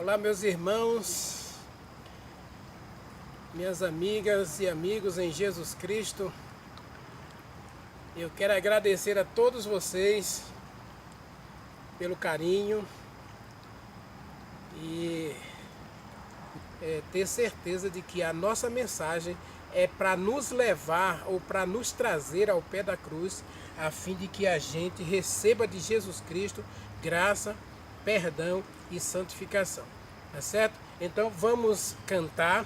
Olá, meus irmãos, minhas amigas e amigos em Jesus Cristo. Eu quero agradecer a todos vocês pelo carinho e ter certeza de que a nossa mensagem é para nos levar ou para nos trazer ao pé da cruz, a fim de que a gente receba de Jesus Cristo graça, perdão e santificação. Tá certo? Então vamos cantar.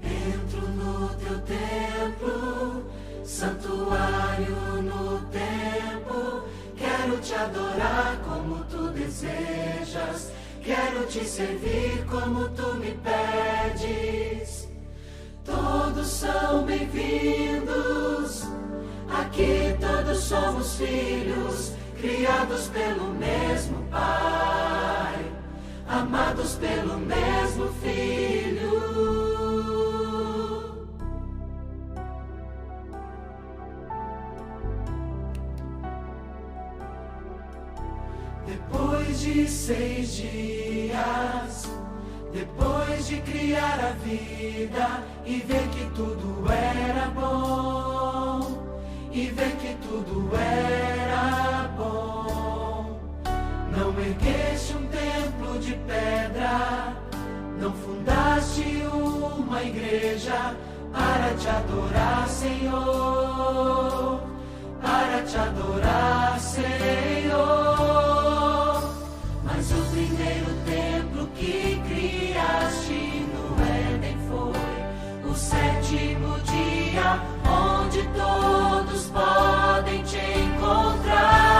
Entro no teu templo, santuário no templo. Quero te adorar como tu desejas. Quero te servir como tu me pedes. Todos são bem-vindos. Aqui todos somos filhos, criados pelo mesmo Pai, amados pelo mesmo Filho. Depois de 6 dias, depois de criar a vida e ver que tudo era bom, e ver que tudo era bom, não ergueste um templo de pedra, não fundaste uma igreja para te adorar, Senhor, para te adorar, Senhor. Mas o primeiro templo que criaste no Éden foi o 7º dia, onde todos podem te encontrar.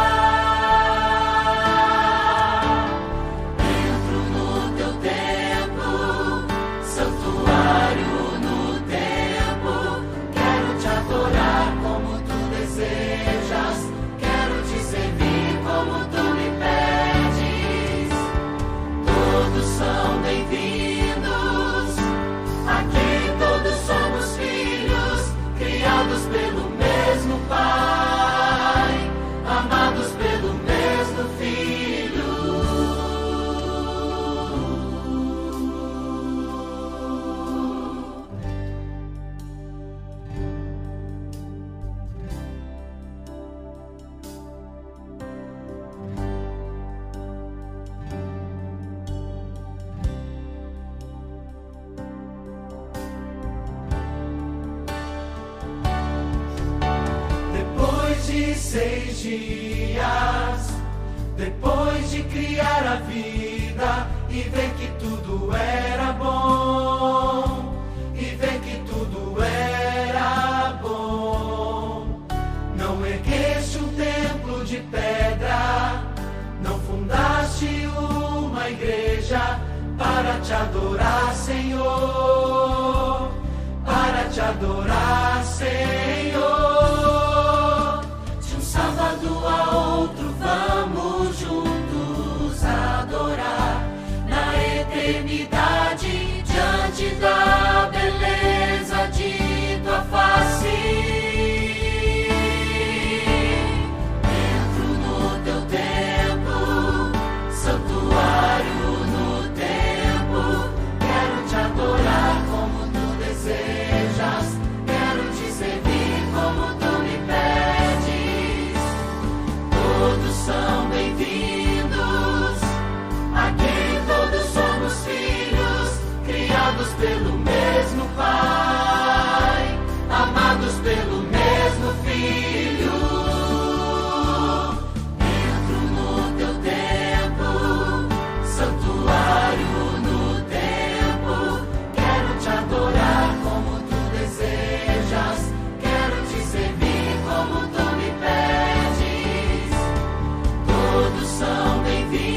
Entro no teu templo, santuário no templo. Quero te adorar como tu desejas. Quero te servir como tu me pedes. Todos são bem-vindos. Aqui todos somos filhos, criados pelo mesmo Pai, amados pelo mesmo Filho. Depois de 6 dias, depois de criar a vida e ver que tudo era bom, e ver que tudo era bom, não ergueste um templo de pedra, não fundaste uma igreja para te adorar, Senhor, para te adorar, Senhor. Sábado a outro vamos juntos adorar na eternidade, diante da beleza de tua face. Entro no teu templo, santuário no templo. Quero te adorar como tu desejas. Quero te servir como tu me pedes. Todos são bem-vindos. Aqui todos somos filhos, criados pelo mesmo Pai, amados pelo mesmo Filho. Entro no teu templo, santuário no templo. Quero te adorar como tu desejas. Quero te servir como tu me pedes. Todos são bem-vindos.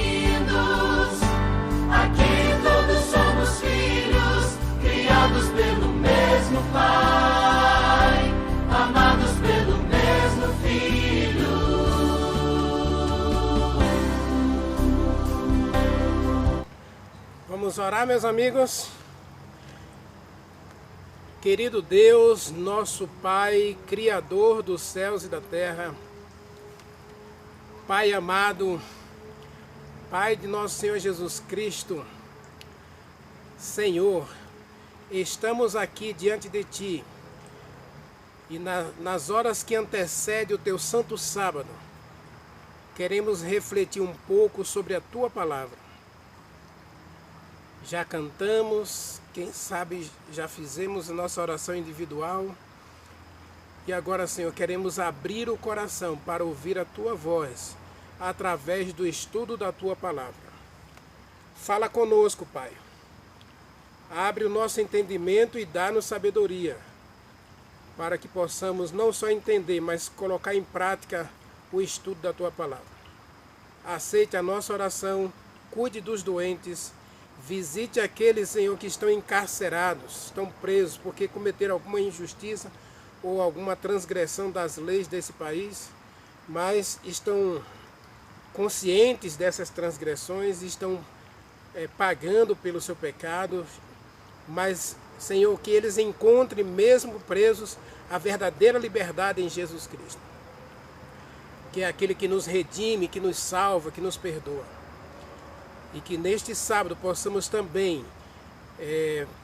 Aqui todos somos filhos, criados pelo mesmo Pai, amados pelo mesmo Filho. Vamos orar, meus amigos. Querido Deus, nosso Pai, Criador dos céus e da terra, Pai amado, Pai de nosso Senhor Jesus Cristo, Senhor, estamos aqui diante de Ti e nas horas que antecedem o Teu santo sábado, queremos refletir um pouco sobre a Tua palavra. Já cantamos, quem sabe já fizemos a nossa oração individual. E agora, Senhor, queremos abrir o coração para ouvir a Tua voz, através do estudo da Tua palavra. Fala conosco, Pai. Abre o nosso entendimento e dá-nos sabedoria, para que possamos não só entender, mas colocar em prática o estudo da Tua palavra. Aceite a nossa oração, cuide dos doentes, visite aqueles, Senhor, que estão encarcerados, estão presos porque cometeram alguma injustiça ou alguma transgressão das leis desse país, mas estão conscientes dessas transgressões, estão pagando pelo seu pecado, mas, Senhor, que eles encontrem, mesmo presos, a verdadeira liberdade em Jesus Cristo, que é aquele que nos redime, que nos salva, que nos perdoa. E que neste sábado possamos também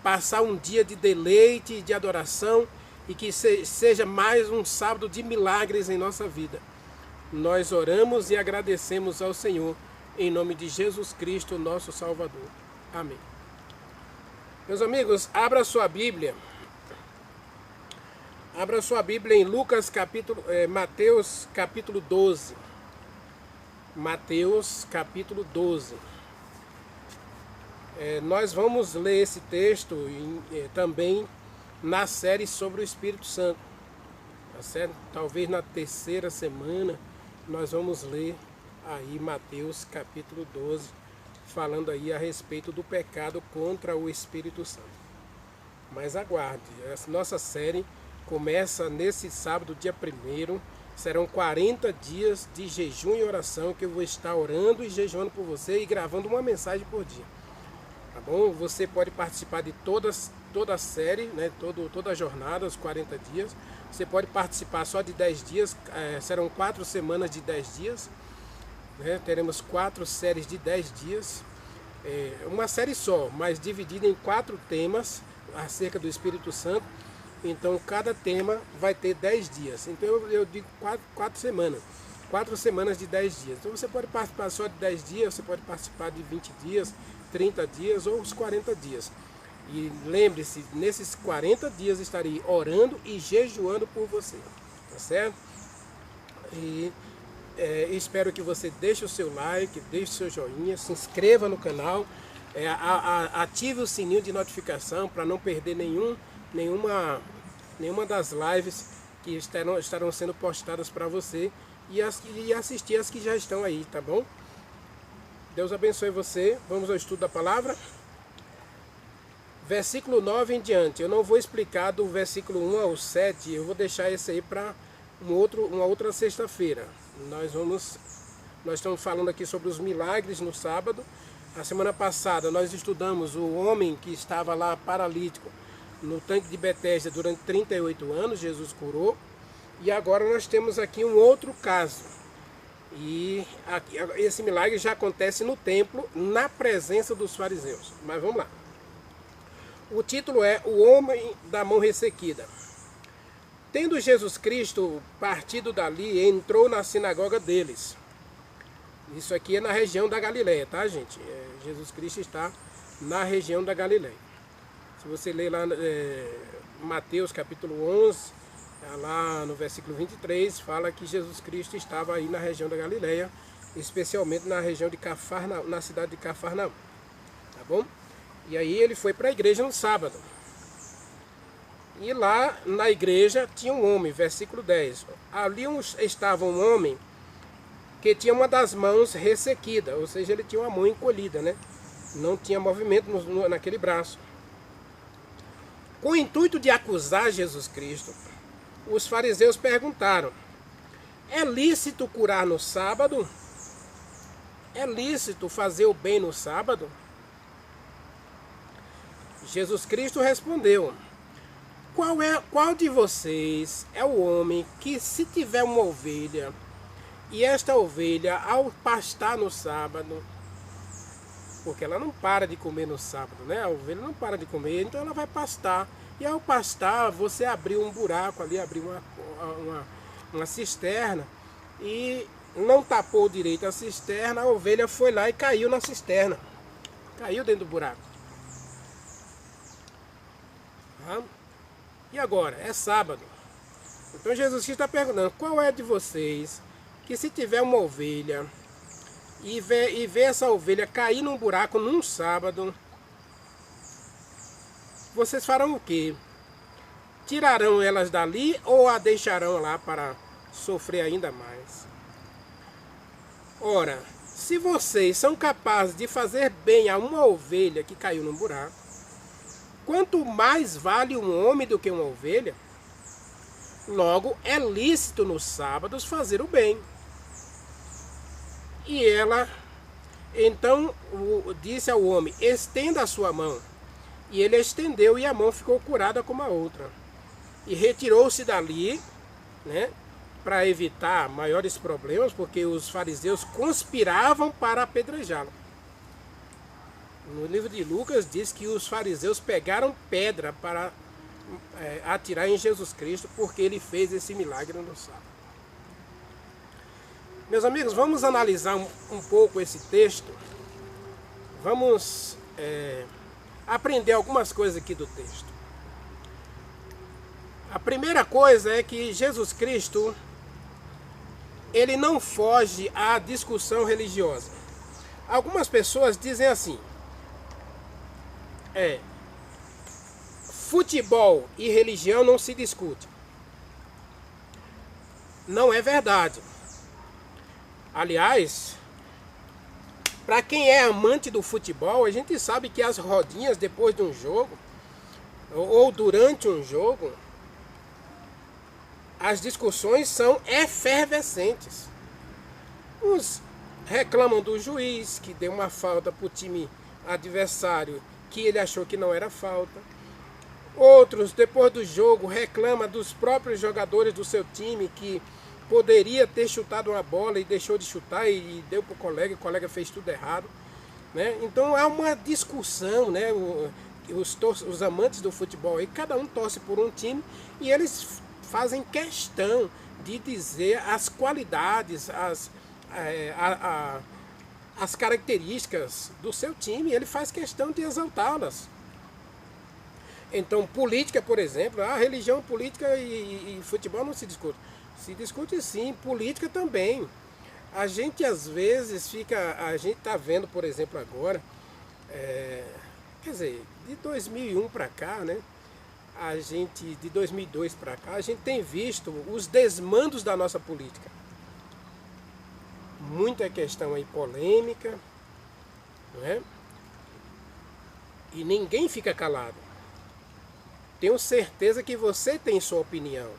passar um dia de deleite e de adoração, e que seja mais um sábado de milagres em nossa vida. Nós oramos e agradecemos ao Senhor, em nome de Jesus Cristo, nosso Salvador. Amém. Meus amigos, abra sua Bíblia. Abra sua Bíblia em Mateus capítulo 12. Mateus capítulo 12. Nós vamos ler esse texto também na série sobre o Espírito Santo. Talvez na terceira semana nós vamos ler aí Mateus capítulo 12, falando aí a respeito do pecado contra o Espírito Santo. Mas aguarde, essa nossa série começa nesse sábado, dia 1º, serão 40 dias de jejum e oração que eu vou estar orando e jejuando por você e gravando uma mensagem por dia. Tá bom? Você pode participar de toda a série, né? Toda a jornada, os 40 dias. Você pode participar só de 10 dias, serão 4 semanas de 10 dias. Né? Teremos 4 séries de 10 dias. Uma série só, mas dividida em 4 temas acerca do Espírito Santo. Então cada tema vai ter 10 dias. Então eu digo 4 semanas. 4 semanas de 10 dias. Então você pode participar só de 10 dias, você pode participar de 20 dias, 30 dias ou os 40 dias. E lembre-se, nesses 40 dias estarei orando e jejuando por você. Tá certo? E espero que você deixe o seu like, deixe o seu joinha, se inscreva no canal, ative o sininho de notificação para não perder nenhuma das lives que estarão sendo postadas para você e assistir as que já estão aí, tá bom? Deus abençoe você. Vamos ao estudo da palavra. Versículo 9 em diante. Eu não vou explicar do versículo 1 ao 7. Eu vou deixar esse aí para uma outra sexta-feira. Nós estamos falando aqui sobre os milagres no sábado. A semana passada nós estudamos o homem que estava lá paralítico no tanque de Betesda durante 38 anos. Jesus curou. E agora nós temos aqui um outro caso. E esse milagre já acontece no templo, na presença dos fariseus. Mas vamos lá. O título é O Homem da Mão Ressequida. Tendo Jesus Cristo partido dali, entrou na sinagoga deles. Isso aqui é na região da Galileia, tá, gente? Jesus Cristo está na região da Galileia. Se você ler lá Mateus capítulo 11... lá no versículo 23, fala que Jesus Cristo estava aí na região da Galileia, especialmente na região de Cafarnaum, na cidade de Cafarnaum, tá bom? E aí ele foi para a igreja no sábado. E lá na igreja tinha um homem, versículo 10. Ali estava um homem que tinha uma das mãos ressequida, ou seja, ele tinha uma mão encolhida, né? Não tinha movimento naquele braço. Com o intuito de acusar Jesus Cristo, os fariseus perguntaram: é lícito curar no sábado? É lícito fazer o bem no sábado? Jesus Cristo respondeu: qual de vocês é o homem que, se tiver uma ovelha E esta ovelha, ao pastar no sábado, porque ela não para de comer no sábado, né? A ovelha não para de comer, então ela vai pastar. E ao pastar, você abriu um buraco ali, abriu uma cisterna e não tapou direito a cisterna, a ovelha foi lá e caiu na cisterna. Caiu dentro do buraco. E agora? É sábado. Então Jesus está perguntando, qual é de vocês que se tiver uma ovelha e ver essa ovelha cair num buraco num sábado, vocês farão o quê? Tirarão elas dali ou a deixarão lá para sofrer ainda mais? Ora, se vocês são capazes de fazer bem a uma ovelha que caiu num buraco, quanto mais vale um homem do que uma ovelha? Logo, é lícito nos sábados fazer o bem. E ela, então, disse ao homem, estenda a sua mão. E ele estendeu e a mão ficou curada como a outra. E retirou-se dali, né, para evitar maiores problemas, porque os fariseus conspiravam para apedrejá-lo. No livro de Lucas diz que os fariseus pegaram pedra para atirar em Jesus Cristo, porque ele fez esse milagre no sábado. Meus amigos, vamos analisar um pouco esse texto. Vamos aprender algumas coisas aqui do texto. A primeira coisa é que Jesus Cristo, ele não foge à discussão religiosa. Algumas pessoas dizem assim, futebol e religião não se discute. Não é verdade. Aliás, para quem é amante do futebol, a gente sabe que as rodinhas depois de um jogo, ou durante um jogo, as discussões são efervescentes. Uns reclamam do juiz, que deu uma falta para o time adversário, que ele achou que não era falta. Outros, depois do jogo, reclamam dos próprios jogadores do seu time, que poderia ter chutado uma bola e deixou de chutar e deu para o colega fez tudo errado, né? Então há uma discussão, né? Os amantes do futebol aí, cada um torce por um time e eles fazem questão de dizer as qualidades, as características do seu time, ele faz questão de exaltá-las. Então, política, por exemplo, a religião, política e futebol não se discute. Se discute sim, política também. A gente às vezes a gente está vendo, por exemplo, agora, quer dizer, de 2001 para cá, né? De 2002 para cá, a gente tem visto os desmandos da nossa política. Muita questão aí polêmica, não é? E ninguém fica calado. Tenho certeza que você tem sua opinião.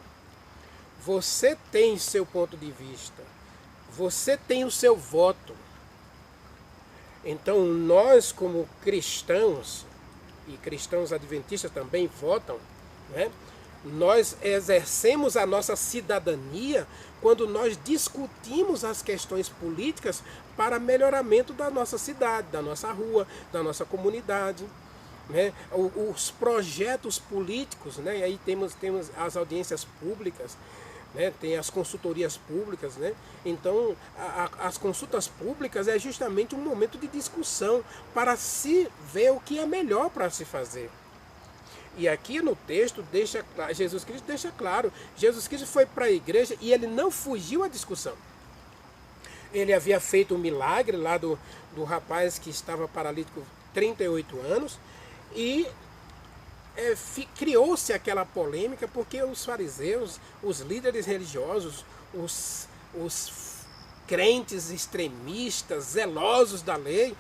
Você tem seu ponto de vista. Você tem o seu voto. Então nós como cristãos, e cristãos adventistas também votam, né? Nós exercemos a nossa cidadania quando nós discutimos as questões políticas para melhoramento da nossa cidade, da nossa rua, da nossa comunidade, né? Os projetos políticos, né? E aí temos as audiências públicas, né? Tem as consultorias públicas, né? Então as consultas públicas é justamente um momento de discussão para se ver o que é melhor para se fazer. E aqui no texto Jesus Cristo deixa claro, Jesus Cristo foi para a igreja e ele não fugiu à discussão. Ele havia feito um milagre lá do rapaz que estava paralítico 38 anos e criou-se aquela polêmica porque os fariseus, os líderes religiosos, os crentes extremistas, zelosos da lei,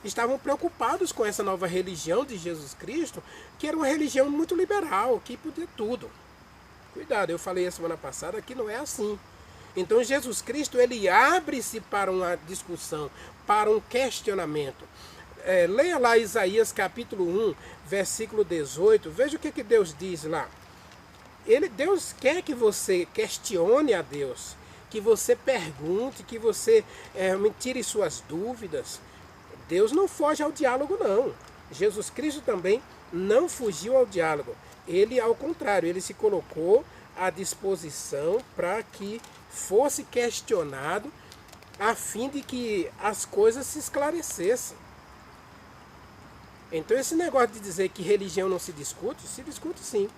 estavam preocupados com essa nova religião de Jesus Cristo, que era uma religião muito liberal, que podia tudo. Cuidado, eu falei a semana passada que não é assim. Então Jesus Cristo, ele abre-se para uma discussão, para um questionamento. Leia lá Isaías capítulo 1, versículo 18, veja o que Deus diz lá. Deus quer que você questione a Deus, que você pergunte, que você me tire suas dúvidas. Deus não foge ao diálogo, não. Jesus Cristo também não fugiu ao diálogo. Ele, ao contrário, ele se colocou à disposição para que fosse questionado a fim de que as coisas se esclarecessem. Então esse negócio de dizer que religião não se discute sim.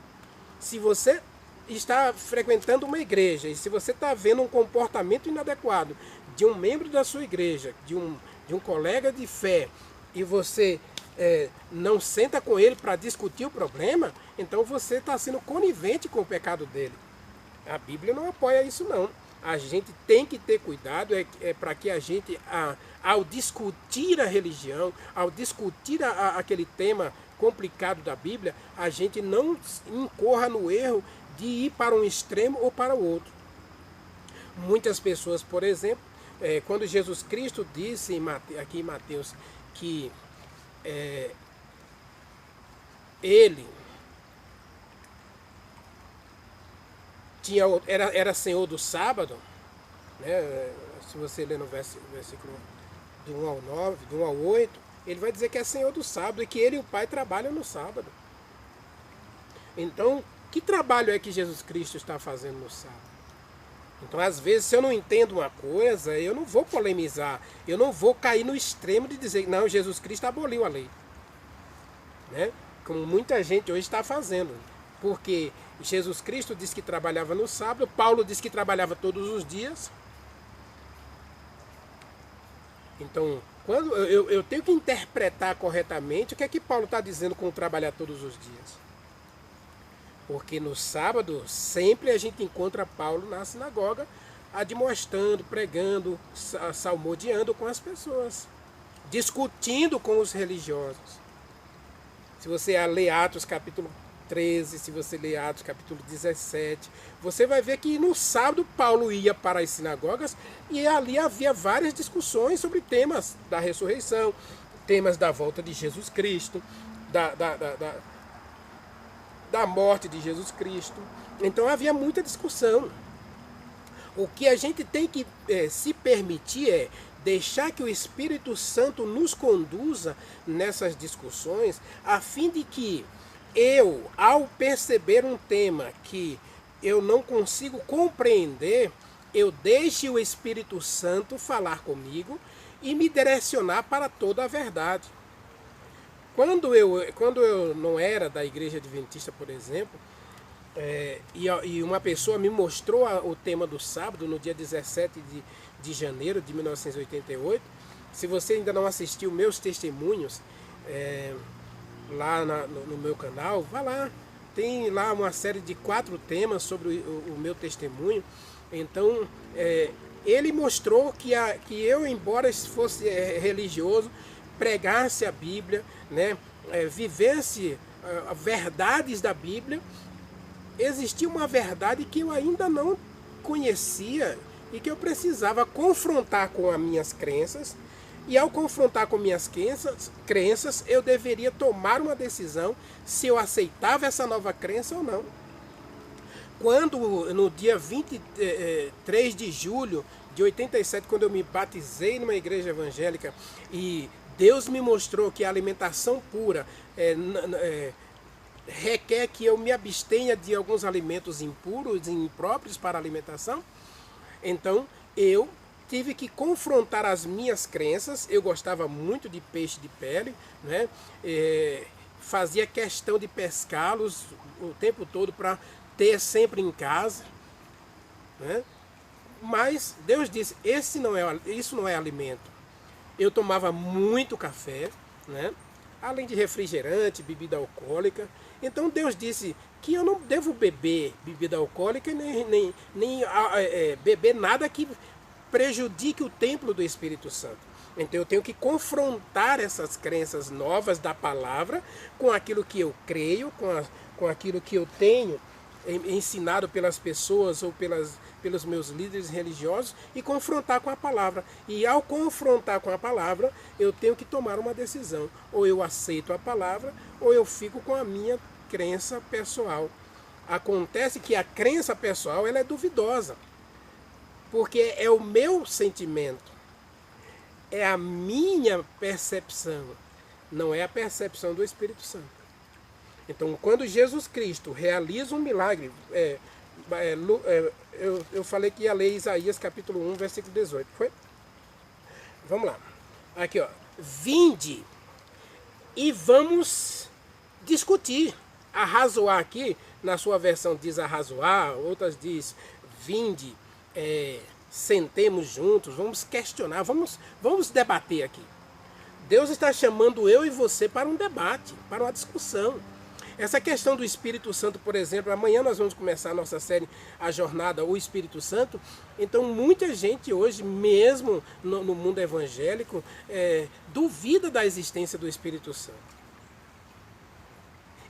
Se você está frequentando uma igreja e se você está vendo um comportamento inadequado de um membro da sua igreja, de um colega de fé, e você não senta com ele para discutir o problema, então você está sendo conivente com o pecado dele. A Bíblia não apoia isso, não. A gente tem que ter cuidado para que a gente, ao discutir a religião, ao discutir aquele tema complicado da Bíblia, a gente não incorra no erro de ir para um extremo ou para o outro. Muitas pessoas, por exemplo, quando Jesus Cristo disse aqui em Mateus que ele era senhor do sábado, né? Se você ler no versículo do 1 ao 9, do 1 ao 8, ele vai dizer que é senhor do sábado e que ele e o Pai trabalham no sábado. Então, que trabalho é que Jesus Cristo está fazendo no sábado? Então, às vezes, se eu não entendo uma coisa, eu não vou polemizar, eu não vou cair no extremo de dizer, não, Jesus Cristo aboliu a lei. Né? Como muita gente hoje está fazendo. Porque Jesus Cristo disse que trabalhava no sábado, Paulo disse que trabalhava todos os dias. Então, quando eu tenho que interpretar corretamente o que é que Paulo está dizendo com trabalhar todos os dias. Porque no sábado, sempre a gente encontra Paulo na sinagoga, admoestando, pregando, salmodiando com as pessoas, discutindo com os religiosos. Se você ler Atos capítulo 13, se você ler Atos capítulo 17, você vai ver que no sábado Paulo ia para as sinagogas e ali havia várias discussões sobre temas da ressurreição, temas da volta de Jesus Cristo, da morte de Jesus Cristo. Então havia muita discussão. O que a gente tem que se permitir é deixar que o Espírito Santo nos conduza nessas discussões, a fim de que eu, ao perceber um tema que eu não consigo compreender, eu deixe o Espírito Santo falar comigo e me direcionar para toda a verdade. Quando eu não era da Igreja Adventista, por exemplo, e uma pessoa me mostrou o tema do sábado, no dia 17 de janeiro de 1988, se você ainda não assistiu meus testemunhos lá no meu canal, vá lá, tem lá uma série de 4 temas sobre o meu testemunho. Então, ele mostrou que eu, embora fosse religioso, pregasse a Bíblia, né, vivesse verdades da Bíblia, existia uma verdade que eu ainda não conhecia e que eu precisava confrontar com as minhas crenças, e ao confrontar com minhas crenças, eu deveria tomar uma decisão se eu aceitava essa nova crença ou não. Quando no dia 23 de julho de 87, quando eu me batizei numa igreja evangélica e Deus me mostrou que a alimentação pura requer que eu me abstenha de alguns alimentos impuros e impróprios para a alimentação, então eu tive que confrontar as minhas crenças. Eu gostava muito de peixe de pele, né? Fazia questão de pescá-los o tempo todo para ter sempre em casa, né? Mas Deus disse, isso não é alimento. Eu tomava muito café, né? Além de refrigerante, bebida alcoólica. Então Deus disse que eu não devo beber bebida alcoólica nem beber nada que prejudique o templo do Espírito Santo. Então eu tenho que confrontar essas crenças novas da palavra com aquilo que eu creio, com aquilo que eu tenho ensinado pelas pessoas ou pelos meus líderes religiosos, e confrontar com a palavra. E ao confrontar com a palavra, eu tenho que tomar uma decisão. Ou eu aceito a palavra, ou eu fico com a minha crença pessoal. Acontece que a crença pessoal ela é duvidosa. porque é o meu sentimento, é a minha percepção, não é a percepção do Espírito Santo. Então, quando Jesus Cristo realiza um milagre, eu falei que ia ler Isaías capítulo 1, versículo 18, foi? Vamos lá. Aqui, ó. Vinde e vamos discutir. Arrazoar aqui, na sua versão diz arrazoar, outras diz vinde, sentemos juntos, vamos questionar, vamos debater aqui. Deus está chamando eu e você para um debate, para uma discussão. Essa questão do Espírito Santo, por exemplo, amanhã nós vamos começar a nossa série, a jornada, o Espírito Santo. Então muita gente hoje, mesmo no mundo evangélico, duvida da existência do Espírito Santo.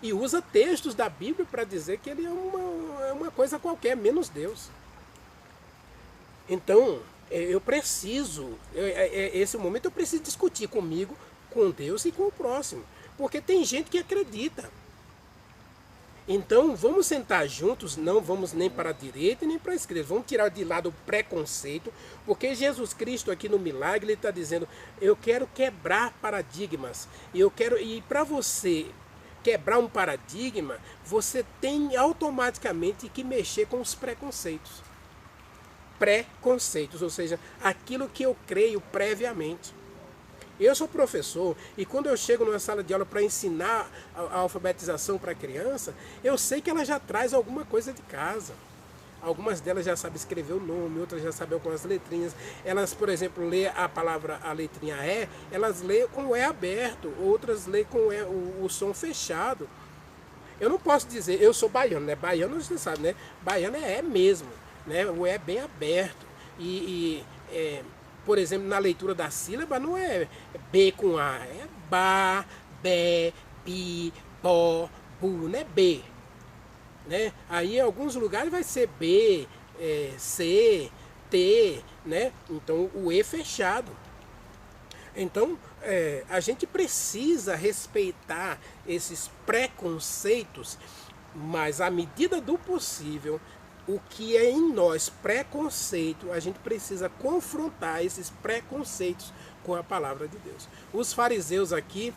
E usa textos da Bíblia para dizer que ele é uma coisa qualquer, menos Deus. Então, eu preciso, esse momento eu preciso discutir comigo, com Deus e com o próximo. Porque tem gente que acredita. Então, vamos sentar juntos, não vamos nem para a direita nem para a esquerda. Vamos tirar de lado o preconceito, porque Jesus Cristo aqui no milagre, ele está dizendo, eu quero quebrar paradigmas. E para você quebrar um paradigma, você tem automaticamente que mexer com os preconceitos. Preconceitos, ou seja, aquilo que eu creio previamente. Eu sou professor e quando eu chego numa sala de aula para ensinar a alfabetização para a criança, eu sei que ela já traz alguma coisa de casa. Algumas delas já sabem escrever o nome, outras já sabem algumas letrinhas. Elas, por exemplo, lê a letrinha E, elas lêem com o E aberto, outras lêem com o som fechado. Eu não posso dizer, eu sou baiano, né? Baiano você sabe, né? Baiano é E mesmo, né? O E é bem aberto. Por exemplo, na leitura da sílaba não é B com A, é ba, bé, bi, bo, bu, não é B. Né? Aí em alguns lugares vai ser B, C, T, né? Então o E fechado. Então a gente precisa respeitar esses preconceitos, mas à medida do possível, o que é em nós preconceito, a gente precisa confrontar esses preconceitos com a palavra de Deus. Os fariseus aqui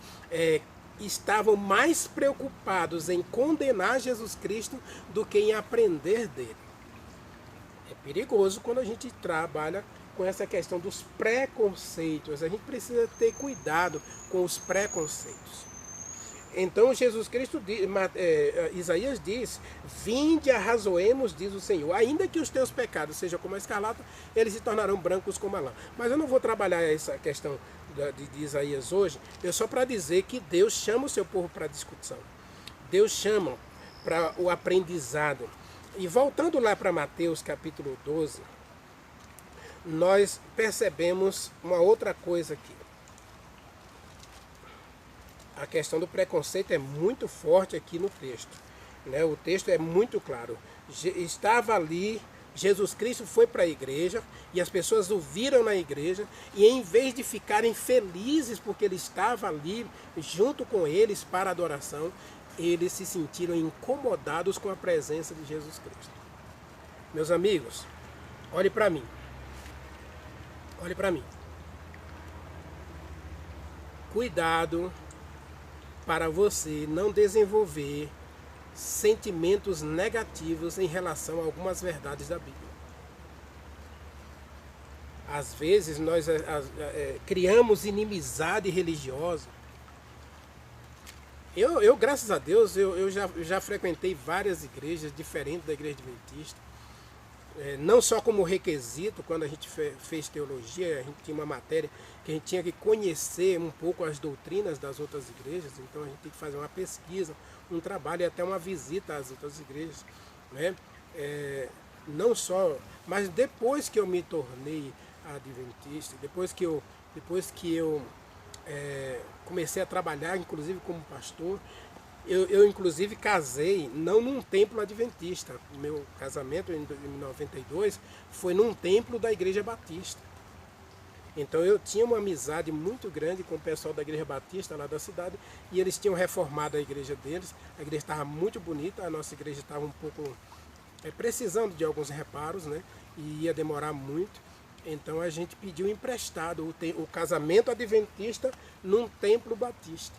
estavam mais preocupados em condenar Jesus Cristo do que em aprender dele. É perigoso quando a gente trabalha com essa questão dos preconceitos. A gente precisa ter cuidado com os preconceitos. Então Jesus Cristo, Isaías diz, vinde arrazoemos, diz o Senhor, ainda que os teus pecados sejam como a escarlata, eles se tornarão brancos como a lã. Mas eu não vou trabalhar essa questão de Isaías hoje, só para dizer que Deus chama o seu povo para a discussão. Deus chama para o aprendizado. E voltando lá para Mateus capítulo 12, nós percebemos uma outra coisa aqui. A questão do preconceito é muito forte aqui no texto, né? O texto é muito claro. Estava ali, Jesus Cristo foi para a igreja e as pessoas o viram na igreja e em vez de ficarem felizes porque ele estava ali junto com eles para a adoração, eles se sentiram incomodados com a presença de Jesus Cristo. Meus amigos, olhe para mim. Olhe para mim. Cuidado para você não desenvolver sentimentos negativos em relação a algumas verdades da Bíblia. Às vezes nós criamos inimizade religiosa. Eu graças a Deus, eu já frequentei várias igrejas diferentes da igreja adventista. Não só como requisito, quando a gente fez teologia, a gente tinha uma matéria que a gente tinha que conhecer um pouco as doutrinas das outras igrejas, então a gente tem que fazer uma pesquisa, um trabalho e até uma visita às outras igrejas, né? Não só, mas depois que eu me tornei adventista, depois que eu comecei a trabalhar, inclusive como pastor, eu inclusive casei, não num templo adventista. O meu casamento em 92 foi num templo da Igreja Batista. Então eu tinha uma amizade muito grande com o pessoal da Igreja Batista lá da cidade e eles tinham reformado a igreja deles. A igreja estava muito bonita, a nossa igreja estava um pouco precisando de alguns reparos, né? e ia demorar muito. Então a gente pediu emprestado o casamento adventista num templo batista.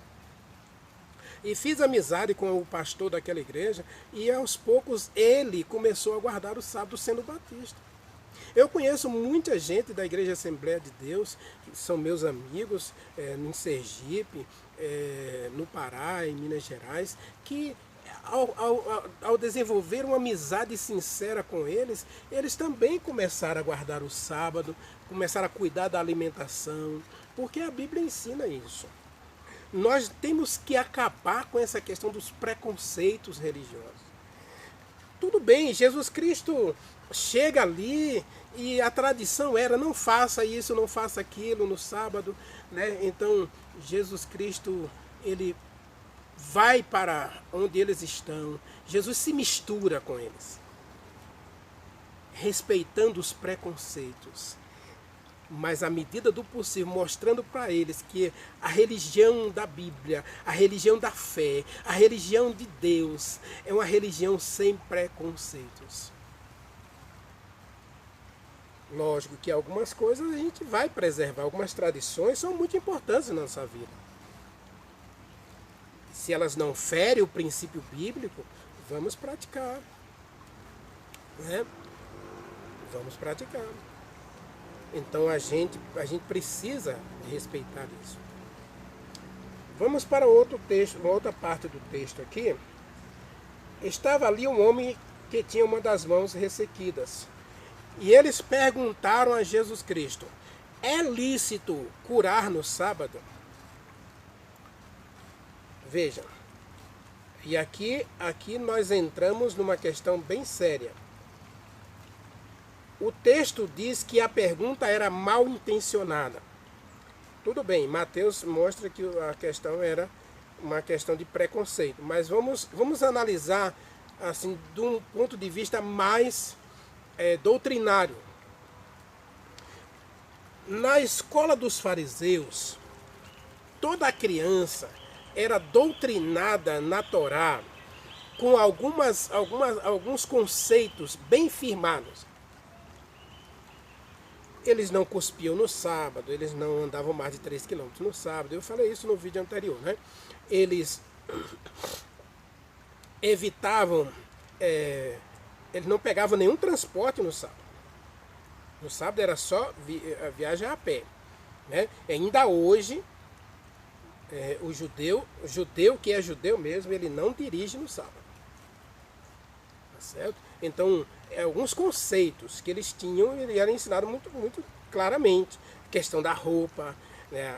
E fiz amizade com o pastor daquela igreja e aos poucos ele começou a guardar o sábado sendo batista. Eu conheço muita gente da Igreja Assembleia de Deus, que são meus amigos, em Sergipe, no Pará, em Minas Gerais, que ao desenvolver uma amizade sincera com eles, eles também começaram a guardar o sábado, começaram a cuidar da alimentação, porque a Bíblia ensina isso. Nós temos que acabar com essa questão dos preconceitos religiosos. Tudo bem, Jesus Cristo chega ali e a tradição era não faça isso, não faça aquilo no sábado, né? Então Jesus Cristo, ele vai para onde eles estão. Jesus se mistura com eles, respeitando os preconceitos, mas à medida do possível, mostrando para eles que a religião da Bíblia, a religião da fé, a religião de Deus é uma religião sem preconceitos. Lógico que algumas coisas a gente vai preservar, algumas tradições são muito importantes na nossa vida. Se elas não ferem o princípio bíblico, vamos praticar. Né? Vamos praticar. Então a gente precisa respeitar isso. Vamos para outro texto, uma outra parte do texto aqui. Estava ali um homem que tinha uma das mãos ressequidas. E eles perguntaram a Jesus Cristo: é lícito curar no sábado? Veja, e aqui nós entramos numa questão bem séria. O texto diz que a pergunta era mal intencionada. Tudo bem, Mateus mostra que a questão era uma questão de preconceito, mas vamos analisar assim de um ponto de vista mais doutrinário. Na escola dos fariseus, toda criança era doutrinada na Torá com alguns conceitos bem firmados. Eles não cuspiam no sábado, eles não andavam mais de 3 km no sábado. Eu falei isso no vídeo anterior, né? Eles evitavam, eles não pegavam nenhum transporte no sábado. No sábado era só viagem a pé. Né? Ainda hoje, o judeu que é judeu mesmo, ele não dirige no sábado. Tá certo? Então, alguns conceitos que eles tinham, ele era ensinado muito, muito claramente. A questão da roupa, né?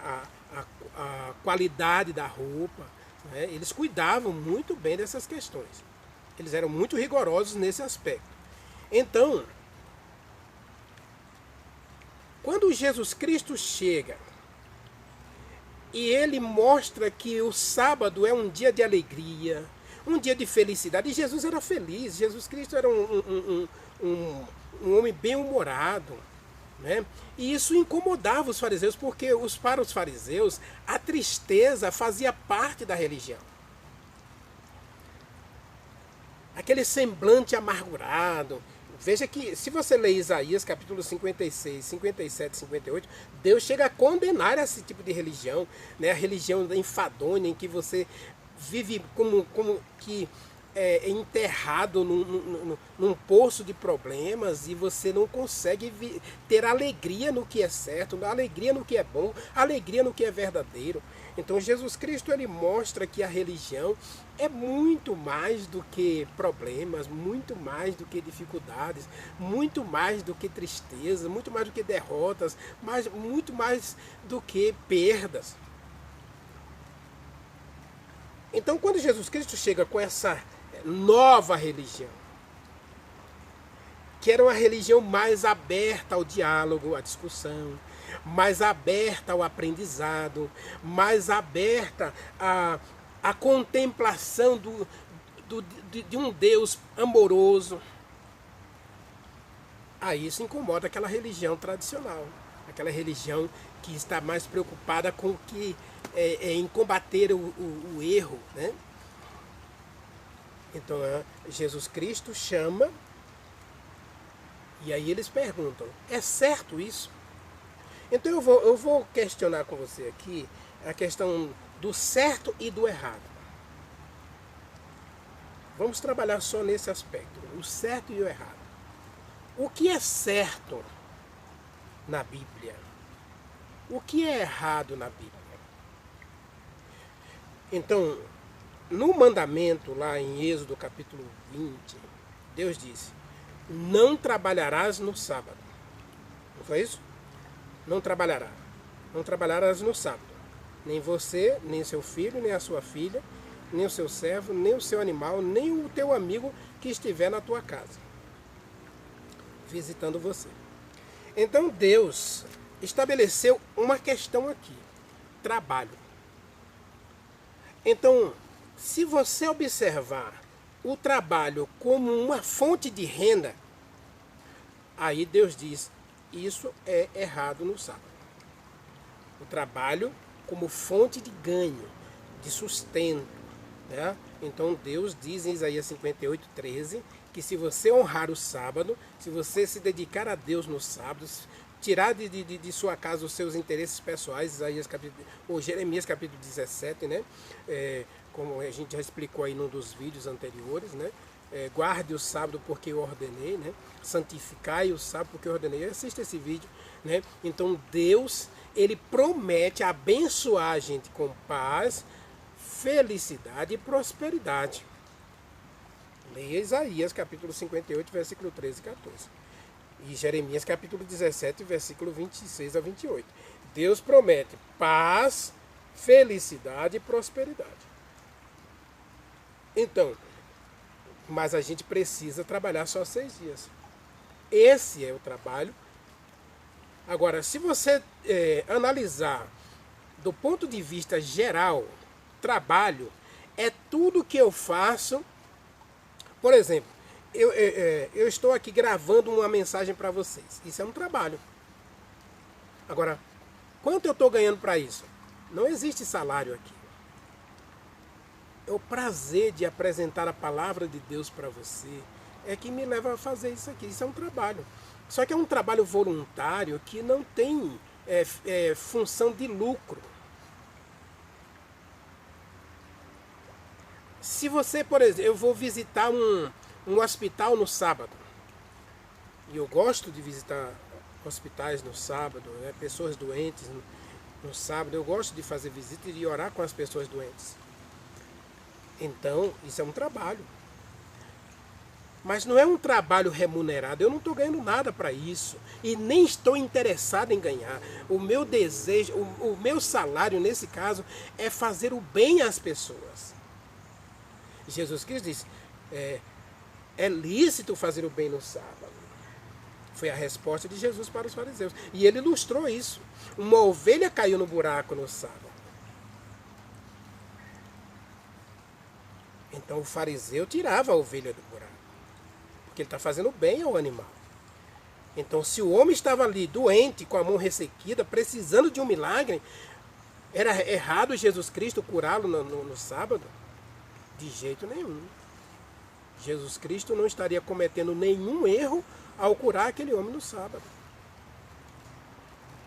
a qualidade da roupa. Né? Eles cuidavam muito bem dessas questões. Eles eram muito rigorosos nesse aspecto. Então, quando Jesus Cristo chega e ele mostra que o sábado é um dia de alegria, um dia de felicidade, e Jesus era feliz, Jesus Cristo era um homem bem-humorado, né? E isso incomodava os fariseus, porque para os fariseus a tristeza fazia parte da religião. Aquele semblante amargurado. Veja que, se você ler Isaías, capítulo 56, 57, 58, Deus chega a condenar esse tipo de religião, né? A religião da enfadonha, em que você vive como que enterrado num poço de problemas e você não consegue ter alegria no que é certo, alegria no que é bom, alegria no que é verdadeiro. Então Jesus Cristo, ele mostra que a religião é muito mais do que problemas, muito mais do que dificuldades, muito mais do que tristeza, muito mais do que derrotas, mas muito mais do que perdas. Então, quando Jesus Cristo chega com essa nova religião, que era uma religião mais aberta ao diálogo, à discussão, mais aberta ao aprendizado, mais aberta à contemplação de um Deus amoroso, aí isso incomoda aquela religião tradicional, aquela religião que está mais preocupada com o que em combater o erro, né? Então Jesus Cristo chama E aí eles perguntam, é certo isso? Então eu vou questionar com você aqui a questão do certo e do errado. Vamos trabalhar só nesse aspecto, o certo e o errado. O que é certo na Bíblia? O que é errado na Bíblia? Então, no mandamento lá em Êxodo capítulo 20, Deus disse, não trabalharás no sábado. Não foi isso? Não trabalhará. Não trabalharás no sábado. Nem você, nem seu filho, nem a sua filha, nem o seu servo, nem o seu animal, nem o teu amigo que estiver na tua casa, visitando você. Então Deus estabeleceu uma questão aqui, trabalho. Então, se você observar o trabalho como uma fonte de renda, aí Deus diz, isso é errado no sábado. O trabalho como fonte de ganho, de sustento, né? Então Deus diz em Isaías 58:13, que se você honrar o sábado, se você se dedicar a Deus no sábado, tirar de sua casa os seus interesses pessoais, ou Jeremias capítulo 17, né? Como a gente já explicou aí num dos vídeos anteriores, né? Guarde o sábado porque eu ordenei, né? Santificai o sábado porque eu ordenei. Assista esse vídeo, né? Então Deus, ele promete abençoar a gente com paz, felicidade e prosperidade. Leia Isaías capítulo 58, versículo 13 e 14. E Jeremias capítulo 17, versículo 26 a 28. Deus promete paz, felicidade e prosperidade. Então, mas a gente precisa trabalhar só 6 dias. Esse é o trabalho. Agora, se você analisar do ponto de vista geral, trabalho é tudo que eu faço. Por exemplo, eu estou aqui gravando uma mensagem para vocês. Isso é um trabalho. Agora, quanto eu estou ganhando para isso? Não existe salário aqui. É o prazer de apresentar a palavra de Deus para você é que me leva a fazer isso aqui. Isso é um trabalho. Só que é um trabalho voluntário que não tem função de lucro. Se você, por exemplo, eu vou visitar um hospital no sábado, e eu gosto de visitar hospitais no sábado, né, pessoas doentes no sábado, eu gosto de fazer visita e de orar com as pessoas doentes. Então, isso é um trabalho. Mas não é um trabalho remunerado, eu não estou ganhando nada para isso, e nem estou interessado em ganhar. O meu desejo, o meu salário nesse caso, é fazer o bem às pessoas. Jesus Cristo disse, é lícito fazer o bem no sábado. Foi a resposta de Jesus para os fariseus. E ele ilustrou isso. Uma ovelha caiu no buraco no sábado. Então o fariseu tirava a ovelha do buraco. Porque ele está fazendo bem ao animal. Então se o homem estava ali doente, com a mão ressequida, precisando de um milagre, era errado Jesus Cristo curá-lo no sábado? De jeito nenhum. Jesus Cristo não estaria cometendo nenhum erro ao curar aquele homem no sábado.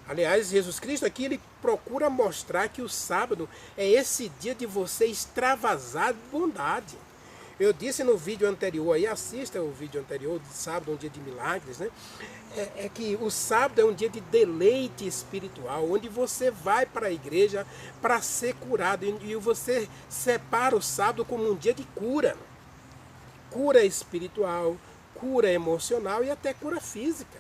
Aliás, Jesus Cristo aqui ele procura mostrar que o sábado é esse dia de você extravasar bondade. Eu disse no vídeo anterior, aí assista o vídeo anterior de sábado, um dia de milagres, né? É que o sábado é um dia de deleite espiritual, onde você vai para a igreja para ser curado, e você separa o sábado como um dia de cura. Cura espiritual, cura emocional e até cura física.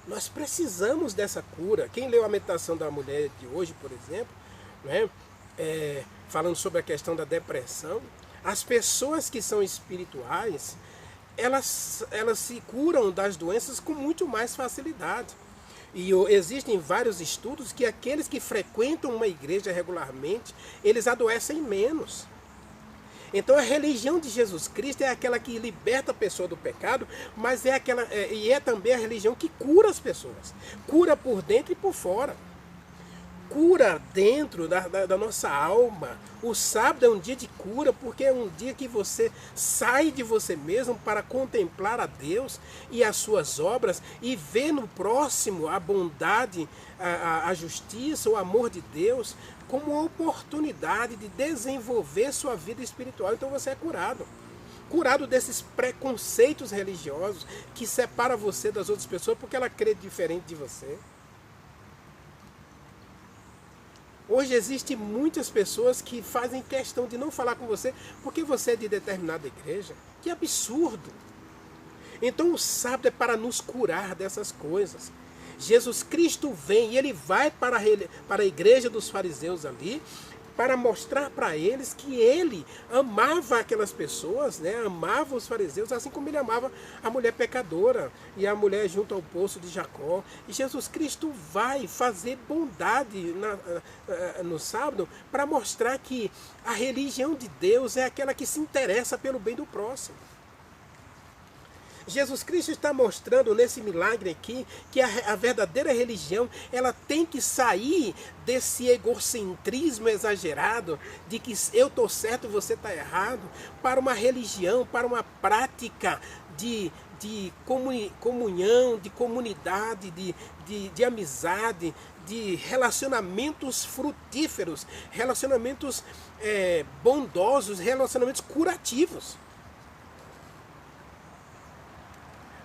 Nós precisamos dessa cura. Quem leu a meditação da mulher de hoje, por exemplo, né? Falando sobre a questão da depressão, as pessoas que são espirituais, elas se curam das doenças com muito mais facilidade. E existem vários estudos que aqueles que frequentam uma igreja regularmente, eles adoecem menos. Então a religião de Jesus Cristo é aquela que liberta a pessoa do pecado, mas é também a religião que cura as pessoas. Cura por dentro e por fora. cura dentro da nossa alma. O sábado é um dia de cura, porque é um dia que você sai de você mesmo para contemplar a Deus e as suas obras e ver no próximo a bondade, a justiça, o amor de Deus como uma oportunidade de desenvolver sua vida espiritual. Então você é curado. Curado desses preconceitos religiosos que separa você das outras pessoas porque ela crê diferente de você. Hoje existem muitas pessoas que fazem questão de não falar com você porque você é de determinada igreja. Que absurdo! Então o sábado é para nos curar dessas coisas. Jesus Cristo vem e ele vai para a igreja dos fariseus ali para mostrar para eles que ele amava aquelas pessoas, né? Amava os fariseus, assim como ele amava a mulher pecadora e a mulher junto ao poço de Jacó. E Jesus Cristo vai fazer bondade no sábado para mostrar que a religião de Deus é aquela que se interessa pelo bem do próximo. Jesus Cristo está mostrando nesse milagre aqui que a verdadeira religião ela tem que sair desse egocentrismo exagerado de que eu estou certo e você está errado, para uma religião, para uma prática de comunhão, de comunidade, de amizade, de relacionamentos frutíferos, relacionamentos bondosos, relacionamentos curativos.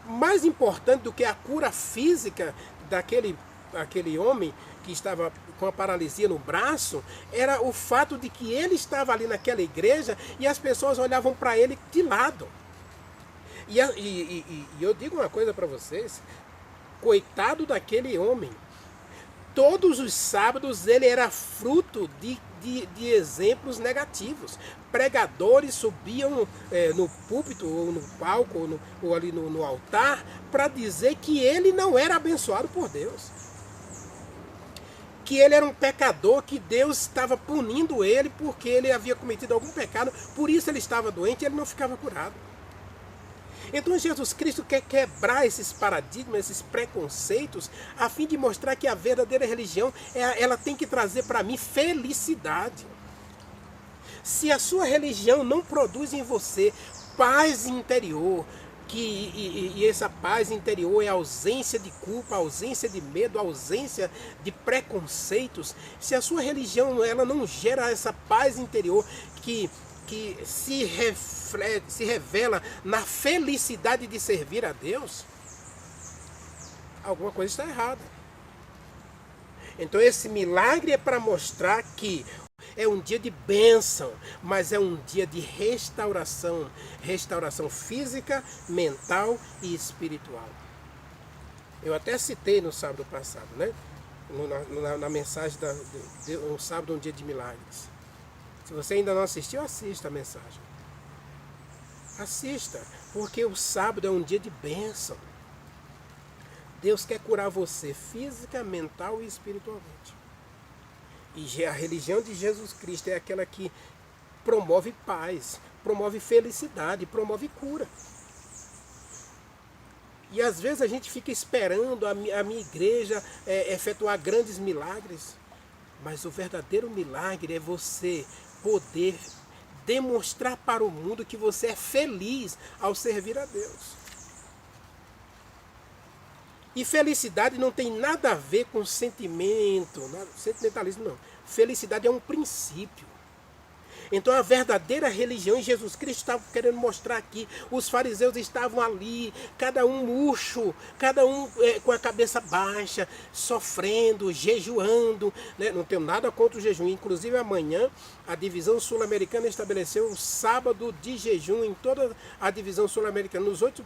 Mais importante do que a cura física daquele homem que estava com a paralisia no braço, era o fato de que ele estava ali naquela igreja e as pessoas olhavam para ele de lado. E eu digo uma coisa para vocês, coitado daquele homem. Todos os sábados ele era fruto de exemplos negativos. Pregadores subiam no púlpito, ou no palco, ou ali no altar, para dizer que ele não era abençoado por Deus. Que ele era um pecador, que Deus estava punindo ele porque ele havia cometido algum pecado, por isso ele estava doente e ele não ficava curado. Então Jesus Cristo quer quebrar esses paradigmas, esses preconceitos, a fim de mostrar que a verdadeira religião, ela tem que trazer para mim felicidade. Se a sua religião não produz em você paz interior, e essa paz interior é ausência de culpa, ausência de medo, ausência de preconceitos, se a sua religião ela não gera essa paz interior que se revela na felicidade de servir a Deus, alguma coisa está errada. Então esse milagre é para mostrar que é um dia de bênção, mas é um dia de restauração, restauração física, mental e espiritual. Eu até citei no sábado passado, né? Na mensagem um sábado, um dia de milagres. Se você ainda não assistiu, assista a mensagem. Assista, porque o sábado é um dia de bênção. Deus quer curar você física, mental e espiritualmente. E a religião de Jesus Cristo é aquela que promove paz, promove felicidade, promove cura. E às vezes a gente fica esperando a minha igreja efetuar grandes milagres. Mas o verdadeiro milagre é você poder demonstrar para o mundo que você é feliz ao servir a Deus. E felicidade não tem nada a ver com sentimento, sentimentalismo não. Felicidade é um princípio. Então a verdadeira religião, e Jesus Cristo estava querendo mostrar aqui, os fariseus estavam ali, cada um murcho, cada um com a cabeça baixa, sofrendo, jejuando, né? Não tenho nada contra o jejum, inclusive amanhã a divisão sul-americana estabeleceu um sábado de jejum em toda a divisão sul-americana, nos 8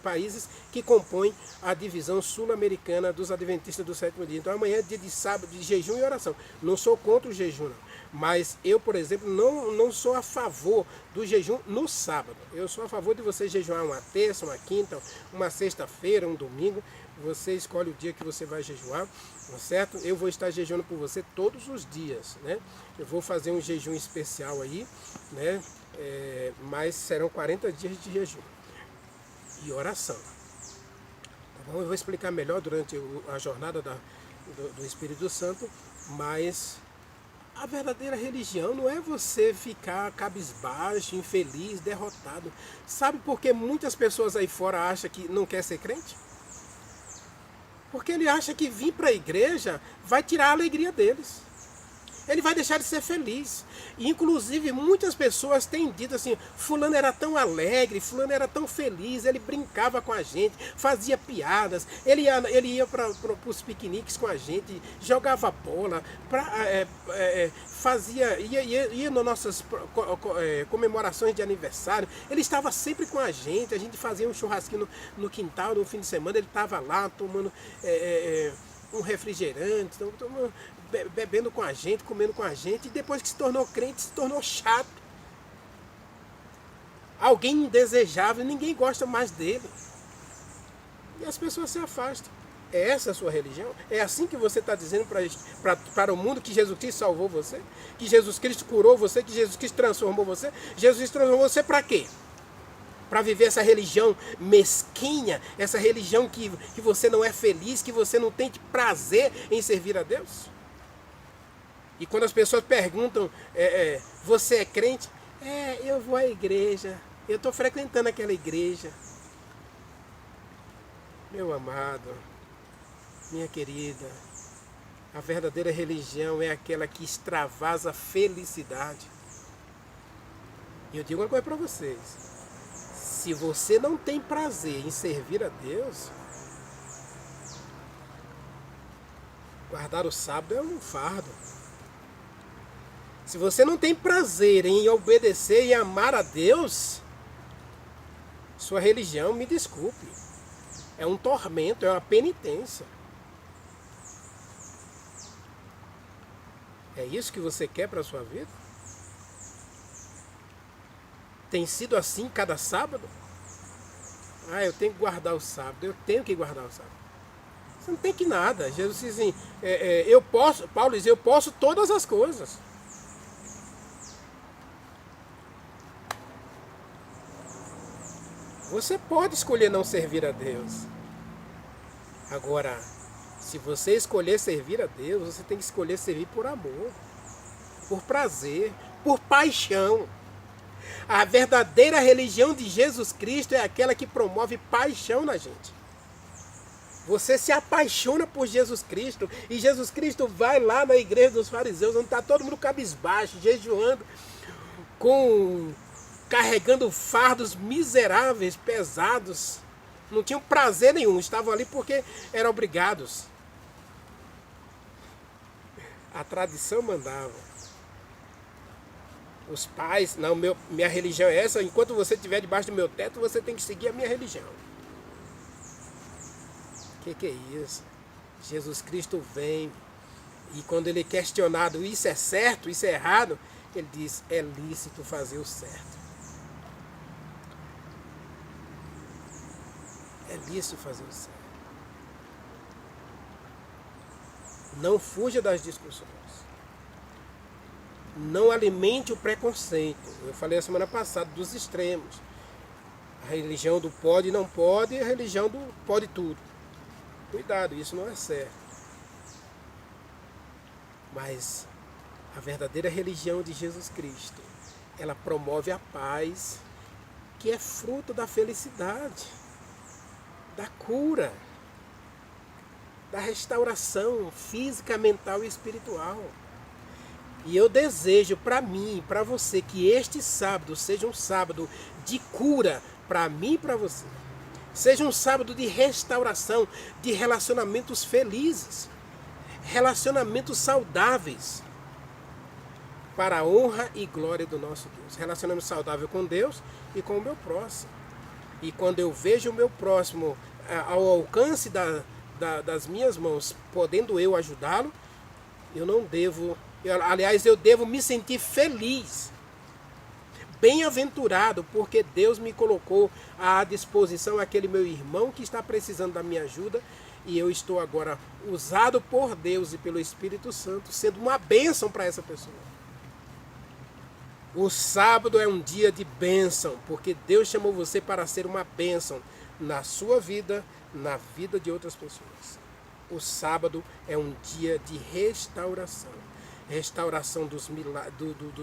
países que compõem a divisão sul-americana dos adventistas do sétimo dia. Então amanhã é dia de sábado de jejum e oração. Não sou contra o jejum, não. Mas eu, por exemplo, não sou a favor do jejum no sábado. Eu sou a favor de você jejuar uma terça, uma quinta, uma sexta-feira, um domingo. Você escolhe o dia que você vai jejuar, certo? Eu vou estar jejuando por você todos os dias, né? Eu vou fazer um jejum especial aí, né? Mas serão 40 dias de jejum e oração. Tá bom? Eu vou explicar melhor durante a jornada do Espírito Santo, mas a verdadeira religião não é você ficar cabisbaixo, infeliz, derrotado. Sabe por que muitas pessoas aí fora acham que não quer ser crente? Porque ele acha que vir para a igreja vai tirar a alegria deles. Ele vai deixar de ser feliz. E, inclusive, muitas pessoas têm dito assim, fulano era tão alegre, fulano era tão feliz, ele brincava com a gente, fazia piadas, ele ia para os piqueniques com a gente, jogava bola, ia nas nossas comemorações de aniversário, ele estava sempre com a gente fazia um churrasquinho no quintal, no fim de semana, ele estava lá tomando um refrigerante, bebendo com a gente, comendo com a gente, e depois que se tornou crente, se tornou chato. Alguém indesejável, ninguém gosta mais dele. E as pessoas se afastam. É essa a sua religião? É assim que você está dizendo para o mundo que Jesus Cristo salvou você? Que Jesus Cristo curou você? Que Jesus Cristo transformou você? Jesus Cristo transformou você para quê? Para viver essa religião mesquinha, essa religião que você não é feliz, que você não tem prazer em servir a Deus? E quando as pessoas perguntam, você é crente? Eu vou à igreja, eu estou frequentando aquela igreja. Meu amado, minha querida, a verdadeira religião é aquela que extravasa a felicidade. E eu digo uma coisa para vocês, se você não tem prazer em servir a Deus, guardar o sábado é um fardo. Se você não tem prazer em obedecer e amar a Deus, sua religião, me desculpe, é um tormento, é uma penitência. É isso que você quer para a sua vida? Tem sido assim cada sábado? Eu tenho que guardar o sábado, eu tenho que guardar o sábado. Você não tem que nada. Jesus diz assim, Paulo diz, eu posso todas as coisas. Você pode escolher não servir a Deus. Agora, se você escolher servir a Deus, você tem que escolher servir por amor, por prazer, por paixão. A verdadeira religião de Jesus Cristo é aquela que promove paixão na gente. Você se apaixona por Jesus Cristo e Jesus Cristo vai lá na igreja dos fariseus, onde está todo mundo cabisbaixo, jejuando, carregando fardos miseráveis, pesados. Não tinham prazer nenhum, estavam ali porque eram obrigados. A tradição mandava. Os pais, não, minha religião é essa, enquanto você estiver debaixo do meu teto, você tem que seguir a minha religião. Que é isso? Jesus Cristo vem e quando ele é questionado, isso é certo, isso é errado, ele diz, é lícito fazer o certo. É lícito fazer o certo. Não fuja das discussões. Não alimente o preconceito. Eu falei a semana passada dos extremos. A religião do pode e não pode e a religião do pode tudo. Cuidado, isso não é certo. Mas a verdadeira religião de Jesus Cristo, ela promove a paz, que é fruto da felicidade, da cura, da restauração física, mental e espiritual. E eu desejo para mim e para você que este sábado seja um sábado de cura para mim e para você. Seja um sábado de restauração, de relacionamentos felizes, relacionamentos saudáveis, para a honra e glória do nosso Deus. Relacionamento saudável com Deus e com o meu próximo. E quando eu vejo o meu próximo ao alcance das minhas mãos, podendo eu ajudá-lo, eu não devo, aliás, eu devo me sentir feliz, bem-aventurado, porque Deus me colocou à disposição aquele meu irmão que está precisando da minha ajuda, e eu estou agora usado por Deus e pelo Espírito Santo, sendo uma bênção para essa pessoa. O sábado é um dia de bênção, porque Deus chamou você para ser uma bênção na sua vida, na vida de outras pessoas. O sábado é um dia de restauração. Restauração dos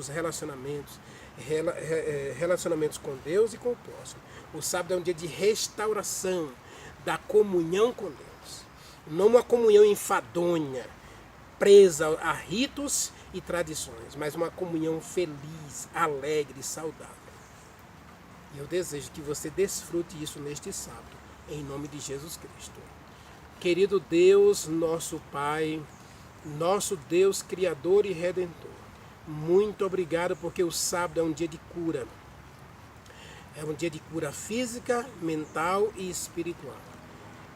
relacionamentos, relacionamentos com Deus e com o próximo. O sábado é um dia de restauração da comunhão com Deus. Não uma comunhão enfadonha, presa a ritos e tradições, mas uma comunhão feliz, alegre, saudável. E eu desejo que você desfrute isso neste sábado, em nome de Jesus Cristo. Querido Deus, nosso Pai, nosso Deus Criador e Redentor, muito obrigado porque o sábado é um dia de cura. É um dia de cura física, mental e espiritual.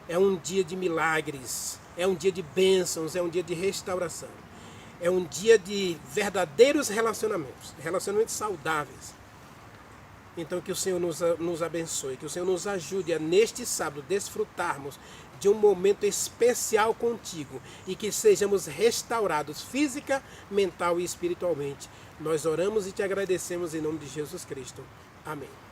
É um dia de milagres, é um dia de bênçãos, é um dia de restauração. É um dia de verdadeiros relacionamentos, relacionamentos saudáveis. Então que o Senhor nos abençoe, que o Senhor nos ajude a neste sábado desfrutarmos de um momento especial contigo e que sejamos restaurados física, mental e espiritualmente. Nós oramos e te agradecemos em nome de Jesus Cristo. Amém.